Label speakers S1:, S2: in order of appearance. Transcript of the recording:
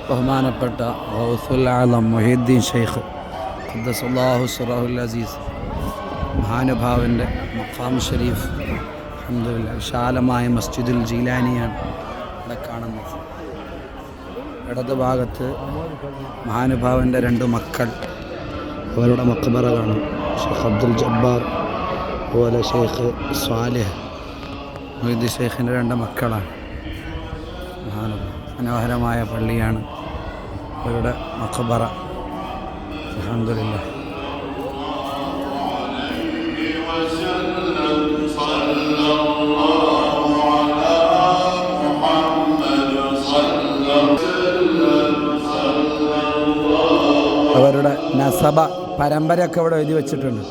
S1: ബഹുമാനപ്പെട്ട ഗൗസുൽ ആലം മുഹീദ്ദീൻ ഷെയ്ഖ് ഖദ്ദസല്ലാഹു സിറഹുൽ അസീസ് മഹാനുഭാവൻ്റെ മഖാം ഷരീഫ് അൽഹംദുലില്ലാഹ് വിശാലമായ മസ്ജിദുൽ ജീലാനിയാണ് ഇവിടെ കാണുന്നത്. ഇടത് ഭാഗത്ത് മഹാനുഭാവൻ്റെ രണ്ട് മക്കൾ, അവരുടെ മക്ബറ കാണും. ഷെയ്ഖ് അബ്ദുൽ ജബ്ബാർ, അതുപോലെ ഷെയ്ഖ് സ്വാലിഹ്. മുഹീദ്ദീൻ ഷെയ്ഖിൻ്റെ രണ്ട് മക്കളാണ്. മനോഹരമായ പള്ളിയാണ് അവരുടെ മഖബറ. അൽഹംദുലില്ലാഹ്. അവരുടെ നസബ പരമ്പരയൊക്കെ ഇവിടെ എഴുതി വെച്ചിട്ടുണ്ട്.